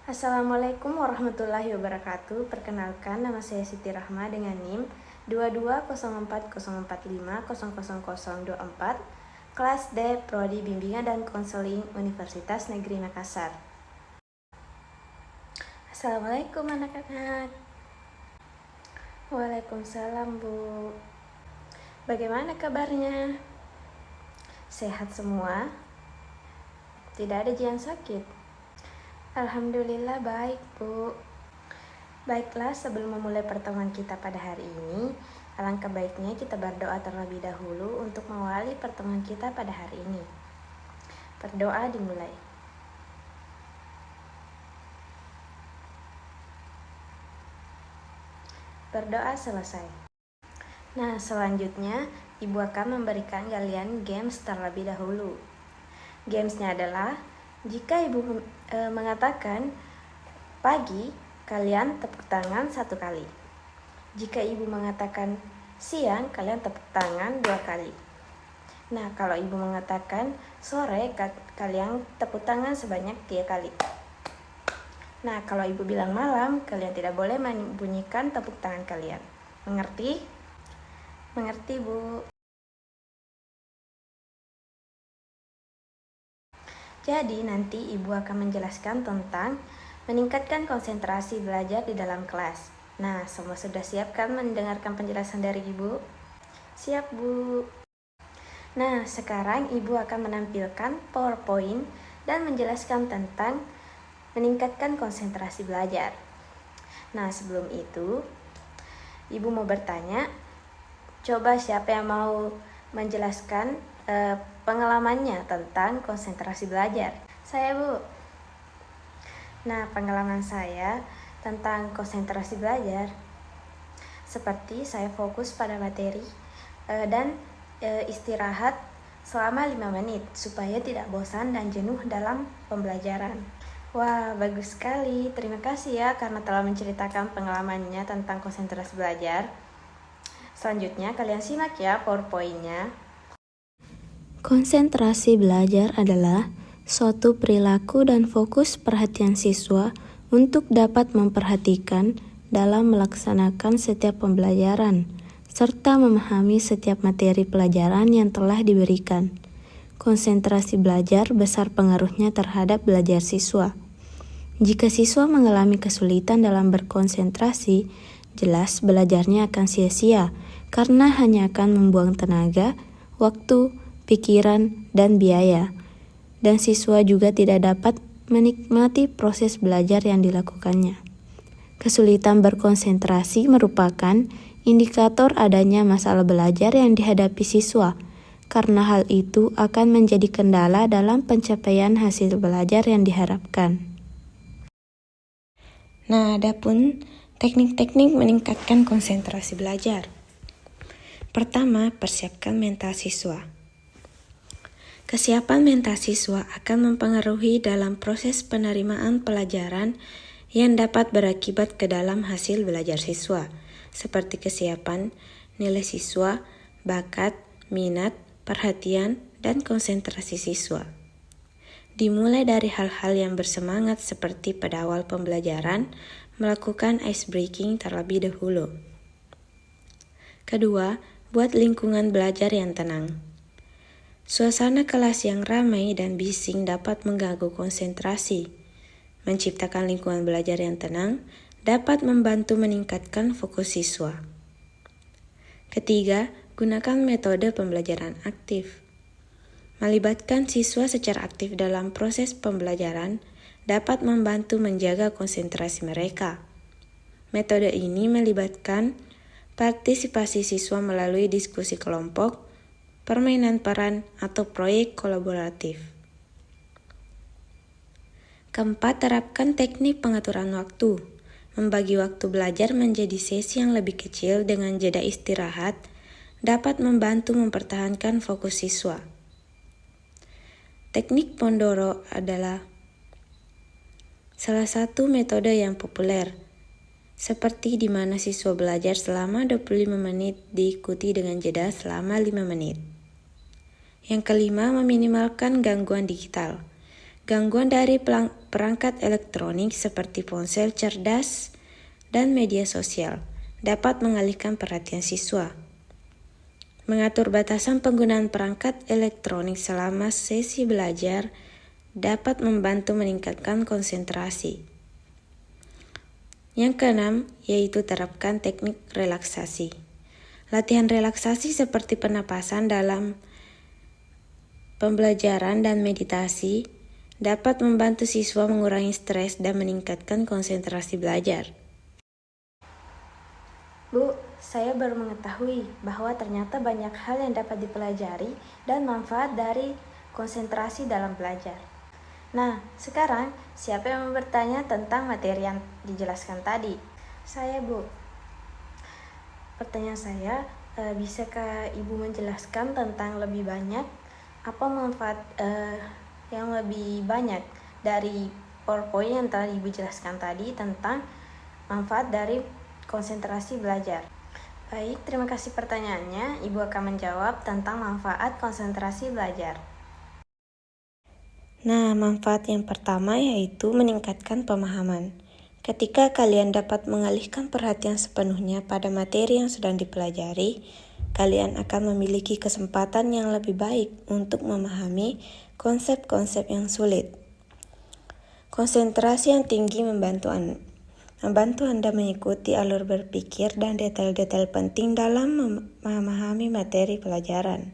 Assalamualaikum warahmatullahi wabarakatuh. Perkenalkan, nama saya Siti Rahma dengan NIM 220404500024, kelas D, Prodi Bimbingan dan Konseling Universitas Negeri Makassar. Assalamualaikum anak-anak. Waalaikumsalam, Bu. Bagaimana kabarnya? Sehat semua? Tidak ada yang sakit? Alhamdulillah baik, Bu. Baiklah, sebelum memulai pertemuan kita pada hari ini, alangkah baiknya kita berdoa terlebih dahulu untuk mengawali pertemuan kita pada hari ini. Berdoa dimulai. Berdoa selesai. Nah, selanjutnya Ibu akan memberikan kalian games terlebih dahulu. Gamesnya adalah, jika Ibu mengatakan pagi, kalian tepuk tangan 1 kali. Jika Ibu mengatakan siang, kalian tepuk tangan 2 kali. Nah, kalau Ibu mengatakan sore, kalian tepuk tangan sebanyak 3 kali. Nah, kalau Ibu bilang malam, kalian tidak boleh membunyikan tepuk tangan kalian. Mengerti? Mengerti, Bu. Jadi, nanti Ibu akan menjelaskan tentang meningkatkan konsentrasi belajar di dalam kelas. Nah, semua sudah siap kan mendengarkan penjelasan dari Ibu? Siap, Bu. Nah, sekarang Ibu akan menampilkan PowerPoint dan menjelaskan tentang meningkatkan konsentrasi belajar. Nah, sebelum itu, Ibu mau bertanya, coba siapa yang mau menjelaskan pengalamannya tentang konsentrasi belajar? Saya, Bu. Nah, pengalaman saya tentang konsentrasi belajar, seperti saya fokus pada materi dan istirahat selama 5 menit supaya tidak bosan dan jenuh dalam pembelajaran. Wah, bagus sekali. Terima kasih ya karena telah menceritakan pengalamannya tentang konsentrasi belajar. Selanjutnya kalian simak ya PowerPoint-nya. Konsentrasi belajar adalah suatu perilaku dan fokus perhatian siswa untuk dapat memperhatikan dalam melaksanakan setiap pembelajaran, serta memahami setiap materi pelajaran yang telah diberikan. Konsentrasi belajar besar pengaruhnya terhadap belajar siswa. Jika siswa mengalami kesulitan dalam berkonsentrasi, jelas belajarnya akan sia-sia karena hanya akan membuang tenaga, waktu, pikiran, dan biaya. Dan siswa juga tidak dapat menikmati proses belajar yang dilakukannya. Kesulitan berkonsentrasi merupakan indikator adanya masalah belajar yang dihadapi siswa, karena hal itu akan menjadi kendala dalam pencapaian hasil belajar yang diharapkan. Nah, adapun teknik-teknik meningkatkan konsentrasi belajar. Pertama, persiapkan mental siswa. Kesiapan mental siswa akan mempengaruhi dalam proses penerimaan pelajaran yang dapat berakibat ke dalam hasil belajar siswa, seperti kesiapan nilai siswa, bakat, minat, perhatian, dan konsentrasi siswa. Dimulai dari hal-hal yang bersemangat seperti pada awal pembelajaran, melakukan ice breaking terlebih dahulu. Kedua, buat lingkungan belajar yang tenang. Suasana kelas yang ramai dan bising dapat mengganggu konsentrasi. Menciptakan lingkungan belajar yang tenang dapat membantu meningkatkan fokus siswa. Ketiga, gunakan metode pembelajaran aktif. Melibatkan siswa secara aktif dalam proses pembelajaran dapat membantu menjaga konsentrasi mereka. Metode ini melibatkan partisipasi siswa melalui diskusi kelompok, permainan peran, atau proyek kolaboratif. Keempat, terapkan teknik pengaturan waktu. Membagi waktu belajar menjadi sesi yang lebih kecil dengan jeda istirahat dapat membantu mempertahankan fokus siswa. Teknik Pomodoro adalah salah satu metode yang populer, seperti di mana siswa belajar selama 25 menit diikuti dengan jeda selama 5 menit. Yang kelima, meminimalkan gangguan digital. Gangguan dari perangkat elektronik seperti ponsel cerdas dan media sosial dapat mengalihkan perhatian siswa. Mengatur batasan penggunaan perangkat elektronik selama sesi belajar dapat membantu meningkatkan konsentrasi. Yang keenam, yaitu terapkan teknik relaksasi. Latihan relaksasi seperti pernapasan dalam pembelajaran dan meditasi dapat membantu siswa mengurangi stres dan meningkatkan konsentrasi belajar. Bu, saya baru mengetahui bahwa ternyata banyak hal yang dapat dipelajari dan manfaat dari konsentrasi dalam belajar. Nah, sekarang siapa yang mau bertanya tentang materi yang dijelaskan tadi? Saya, Bu. Pertanyaan saya, bisakah Ibu menjelaskan tentang lebih banyak apa manfaat yang lebih banyak dari PowerPoint yang telah Ibu jelaskan tadi tentang manfaat dari konsentrasi belajar? Baik, terima kasih pertanyaannya. Ibu akan menjawab tentang manfaat konsentrasi belajar. Nah, manfaat yang pertama yaitu meningkatkan pemahaman. Ketika kalian dapat mengalihkan perhatian sepenuhnya pada materi yang sedang dipelajari, kalian akan memiliki kesempatan yang lebih baik untuk memahami konsep-konsep yang sulit. Konsentrasi yang tinggi membantu Anda mengikuti alur berpikir dan detail-detail penting dalam memahami materi pelajaran.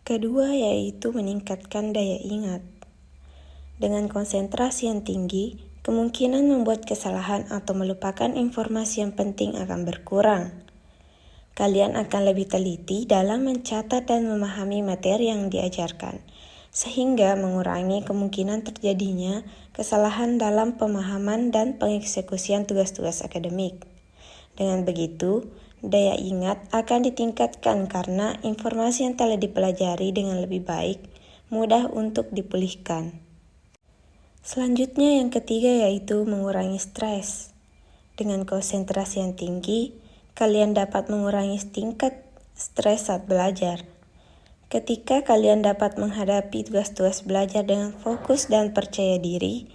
Kedua yaitu meningkatkan daya ingat. Dengan konsentrasi yang tinggi, kemungkinan membuat kesalahan atau melupakan informasi yang penting akan berkurang. Kalian akan lebih teliti dalam mencatat dan memahami materi yang diajarkan, sehingga mengurangi kemungkinan terjadinya kesalahan dalam pemahaman dan pengeksekusian tugas-tugas akademik. Dengan begitu, daya ingat akan ditingkatkan karena informasi yang telah dipelajari dengan lebih baik mudah untuk dipulihkan. Selanjutnya yang ketiga yaitu mengurangi stres. Dengan konsentrasi yang tinggi, kalian dapat mengurangi tingkat stres saat belajar. Ketika kalian dapat menghadapi tugas-tugas belajar dengan fokus dan percaya diri,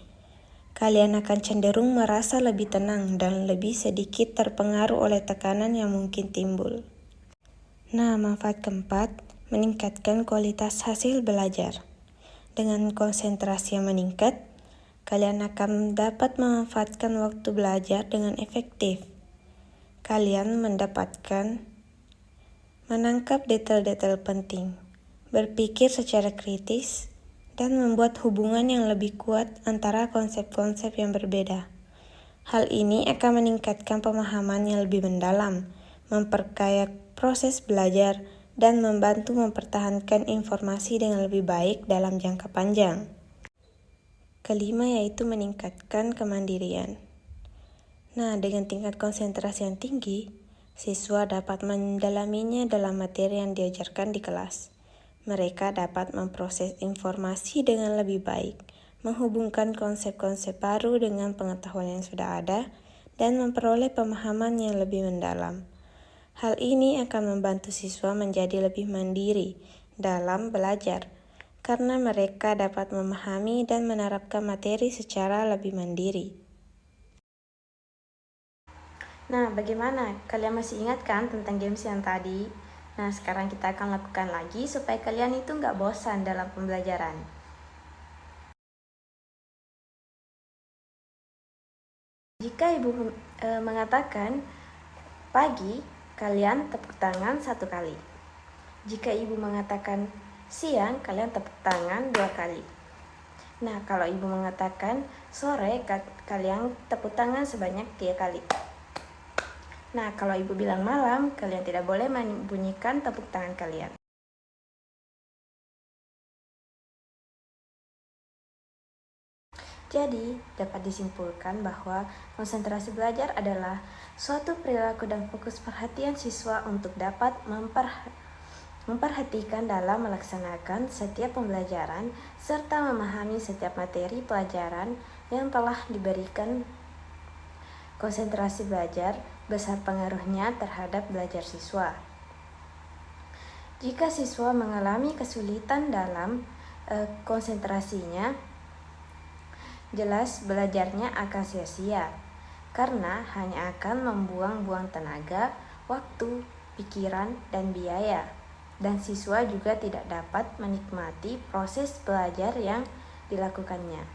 kalian akan cenderung merasa lebih tenang dan lebih sedikit terpengaruh oleh tekanan yang mungkin timbul. Nah, manfaat keempat, meningkatkan kualitas hasil belajar. Dengan konsentrasi yang meningkat, kalian akan dapat memanfaatkan waktu belajar dengan efektif. Kalian menangkap detail-detail penting, berpikir secara kritis, dan membuat hubungan yang lebih kuat antara konsep-konsep yang berbeda. Hal ini akan meningkatkan pemahaman yang lebih mendalam, memperkaya proses belajar, dan membantu mempertahankan informasi dengan lebih baik dalam jangka panjang. Kelima yaitu meningkatkan kemandirian. Nah, dengan tingkat konsentrasi yang tinggi, siswa dapat mendalaminya dalam materi yang diajarkan di kelas. Mereka dapat memproses informasi dengan lebih baik, menghubungkan konsep-konsep baru dengan pengetahuan yang sudah ada, dan memperoleh pemahaman yang lebih mendalam. Hal ini akan membantu siswa menjadi lebih mandiri dalam belajar, karena mereka dapat memahami dan menerapkan materi secara lebih mandiri. Nah, bagaimana? Kalian masih ingat kan tentang games yang tadi? Nah, sekarang kita akan lakukan lagi supaya kalian itu nggak bosan dalam pembelajaran. Jika Ibu mengatakan pagi, kalian tepuk tangan 1 kali. Jika Ibu mengatakan siang, kalian tepuk tangan 2 kali. Nah, kalau Ibu mengatakan sore, kalian tepuk tangan sebanyak 3 kali. Nah, kalau Ibu bilang malam, kalian tidak boleh membunyikan tepuk tangan kalian. Jadi, dapat disimpulkan bahwa konsentrasi belajar adalah suatu perilaku dan fokus perhatian siswa untuk dapat memperhatikan dalam melaksanakan setiap pembelajaran serta memahami setiap materi pelajaran yang telah diberikan. Konsentrasi belajar besar pengaruhnya terhadap belajar siswa. Jika siswa mengalami kesulitan dalam konsentrasinya, jelas belajarnya akan sia-sia karena hanya akan membuang-buang tenaga, waktu, pikiran, dan biaya. Dan siswa juga tidak dapat menikmati proses belajar yang dilakukannya.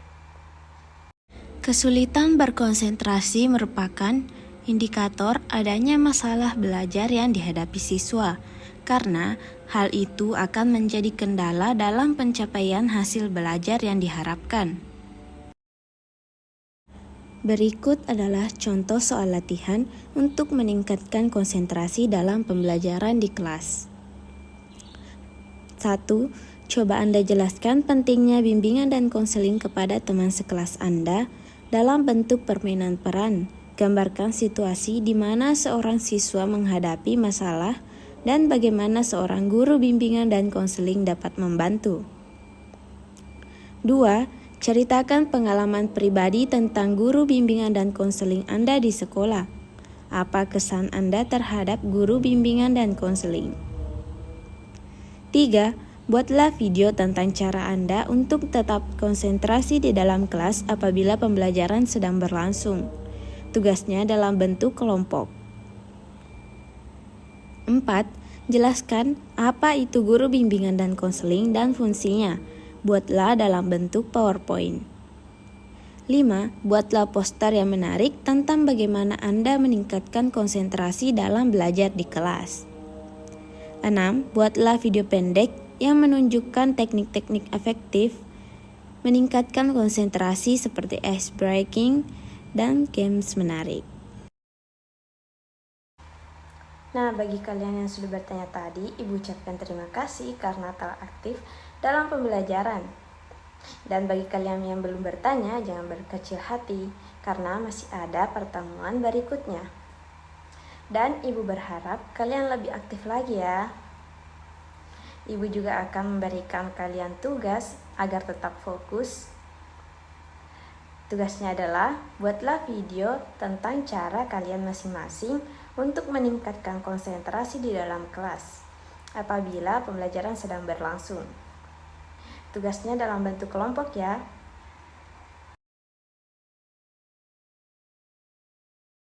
Kesulitan berkonsentrasi merupakan indikator adanya masalah belajar yang dihadapi siswa, karena hal itu akan menjadi kendala dalam pencapaian hasil belajar yang diharapkan. Berikut adalah contoh soal latihan untuk meningkatkan konsentrasi dalam pembelajaran di kelas. 1. Coba Anda jelaskan pentingnya bimbingan dan konseling kepada teman sekelas Anda dalam bentuk permainan peran. Gambarkan situasi di mana seorang siswa menghadapi masalah dan bagaimana seorang guru bimbingan dan konseling dapat membantu. 2. Ceritakan pengalaman pribadi tentang guru bimbingan dan konseling Anda di sekolah. Apa kesan Anda terhadap guru bimbingan dan konseling? 3. Buatlah video tentang cara Anda untuk tetap konsentrasi di dalam kelas apabila pembelajaran sedang berlangsung. Tugasnya dalam bentuk kelompok. 4. Jelaskan apa itu guru bimbingan dan konseling dan fungsinya. Buatlah dalam bentuk PowerPoint. 5. Buatlah poster yang menarik tentang bagaimana Anda meningkatkan konsentrasi dalam belajar di kelas. 6. Buatlah video pendek yang menunjukkan teknik-teknik efektif meningkatkan konsentrasi seperti ice breaking dan games menarik. Nah, bagi kalian yang sudah bertanya tadi, Ibu ucapkan terima kasih karena telah aktif dalam pembelajaran. Dan bagi kalian yang belum bertanya, jangan berkecil hati karena masih ada pertemuan berikutnya. Dan Ibu berharap kalian lebih aktif lagi ya. Ibu juga akan memberikan kalian tugas agar tetap fokus. Tugasnya adalah buatlah video tentang cara kalian masing-masing untuk meningkatkan konsentrasi di dalam kelas apabila pembelajaran sedang berlangsung. Tugasnya dalam bentuk kelompok ya.